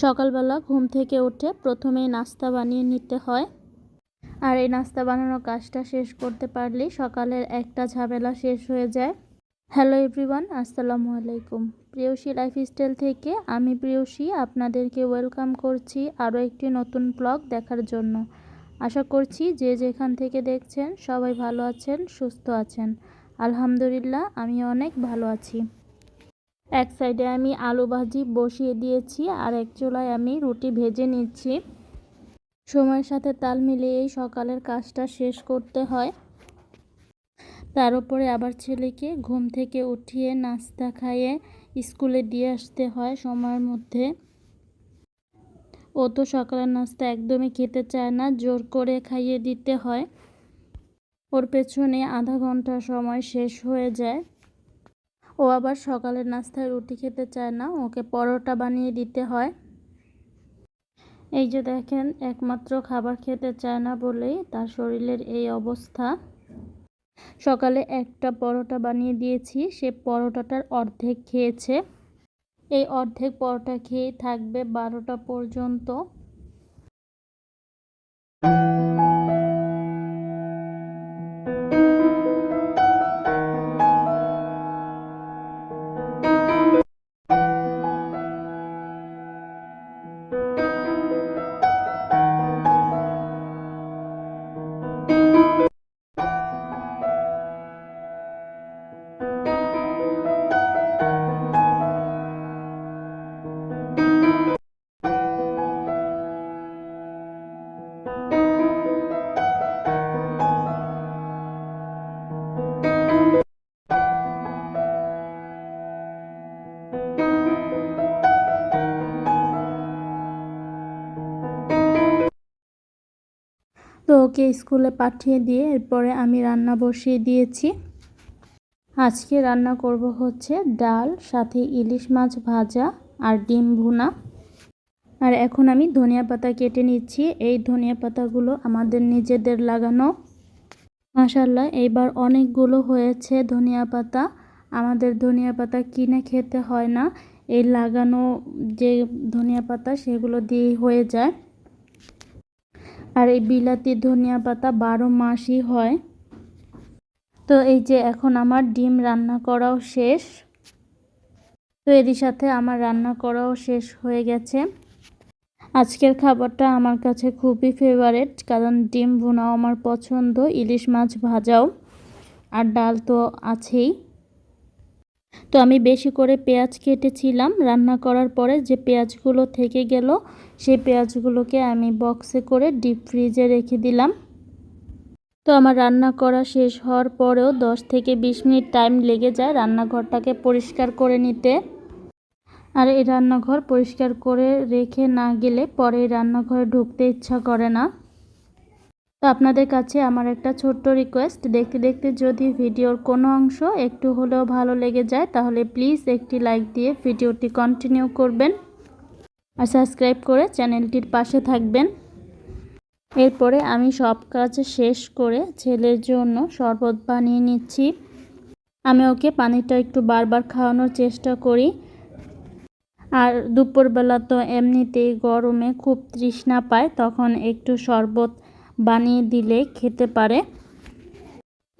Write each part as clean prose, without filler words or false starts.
সকালবেলা ঘুম থেকে উঠে প্রথমেই নাস্তা বানিয়ে নিতে হয়। আর এই নাস্তা বানানোর কাজটা শেষ করতে পারলেই সকালের একটা ঝামেলা শেষ হয়ে যায়। হ্যালো এভরিওয়ান, আসসালামু আলাইকুম। প্রিয়সী লাইফস্টাইল থেকে আমি প্রিয়সী আপনাদেরকে ওয়েলকাম করছি আরও একটি নতুন ব্লগ দেখার জন্য। আশা করছি যে যেখান থেকে দেখছেন সবাই ভালো আছেন, সুস্থ আছেন। আলহামদুলিল্লাহ, আমি অনেক ভালো আছি। এক সাইডে আমি আলু ভাজি বসিয়ে দিয়েছি আর এক চুলায় আমি রুটি ভেজে নিচ্ছি। সময়ের সাথে তাল মিলিয়েই সকালের কাজটা শেষ করতে হয়। তার উপরে আবার ছেলেকে ঘুম থেকে উঠিয়ে নাস্তা খাইয়ে স্কুলে দিয়ে আসতে হয় সময়ের মধ্যে। ও তো সকালের নাস্তা একদমই খেতে চায় না, জোর করে খাইয়ে দিতে হয়। ওর পেছনে আধা ঘন্টা সময় শেষ হয়ে যায়। ও আবার সকালের নাস্তায় রুটি খেতে চায় না, ওকে পরোটা বানিয়ে দিতে হয়। এই যে দেখেন, একমাত্র খাবার খেতে চায় না বলেই তার শরীরের এই অবস্থা। সকালে একটা পরোটা বানিয়ে দিয়েছি, সে পরোটাটার অর্ধেক খেয়েছে। এই অর্ধেক পরোটা খেয়েই থাকবে 12টা পর্যন্ত। তো ওকে স্কুলে পাঠিয়ে দিয়ে এরপরে আমি রান্না বসিয়ে দিয়েছি। আজকে রান্না করব হচ্ছে ডাল, সাথে ইলিশ মাছ ভাজা আর ডিম ভুনা। আর এখন আমি ধনিয়া পাতা কেটে নিচ্ছি। এই ধনিয়া পাতাগুলো আমাদের নিজেদের লাগানো। মাশাআল্লাহ, এইবার অনেকগুলো হয়েছে ধনিয়া পাতা। আমাদের ধনিয়া পাতা কিনে খেতে হয় না, এই লাগানো যে ধনিয়া পাতা সেগুলো দিয়ে হয়ে যায়। আর এই বিলাতি ধনিয়া পাতা 12 মাসই হয়। তো এই যে এখন আমার ডিম রান্না করাও শেষ। তো এরই সাথে আমার রান্না করাও শেষ হয়ে গেছে। আজকের খাবারটা আমার কাছে খুবই ফেভারিট, কারণ ডিম ভুনাও আমার পছন্দ, ইলিশ মাছ ভাজাও, আর ডাল তো আছেই। তো আমি বেশি করে পেঁয়াজ কেটেছিলাম। রান্না করার পরে যে পেঁয়াজগুলো থেকে গেল সেই পেঁয়াজগুলোকে আমি বক্সে করে ডিপ ফ্রিজে রেখে দিলাম। তো আমার রান্না করা শেষ হওয়ার পরেও 10 থেকে 20 মিনিট টাইম লেগে যায় রান্নাঘরটাকে পরিষ্কার করে নিতে। আর এই রান্নাঘর পরিষ্কার করে রেখে না গেলে পরে রান্নাঘরে ঢুকতে ইচ্ছা করে না। তো আপনাদের কাছে আমার একটা ছোট্ট রিকোয়েস্ট, দেখতে দেখতে যদি ভিডিওর কোনো অংশ একটু হলেও ভালো লেগে যায় তাহলে প্লিজ একটি লাইক দিয়ে ভিডিওটি কন্টিনিউ করবেন আর সাবস্ক্রাইব করে চ্যানেলটির পাশে থাকবেন। এরপরে আমি সব কাজ শেষ করে ছেলের জন্য শরবত বানিয়ে নিচ্ছি। আমি ওকে পানিটা একটু বারবার খাওয়ানোর চেষ্টা করি। আর দুপুরবেলা তো এমনিতেই গরমে খুব তৃষ্ণা পায়, তখন একটু শরবত বানিয়ে দিলে খেতে পারে।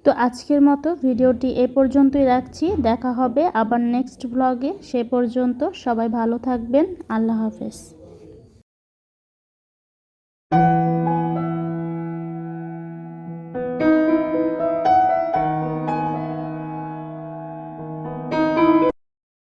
তো আজকের মতো ভিডিওটি এ পর্যন্তই রাখছি। দেখা হবে আবার নেক্সট ব্লগে। সে পর্যন্ত সবাই ভালো থাকবেন। আল্লাহ হাফেজ।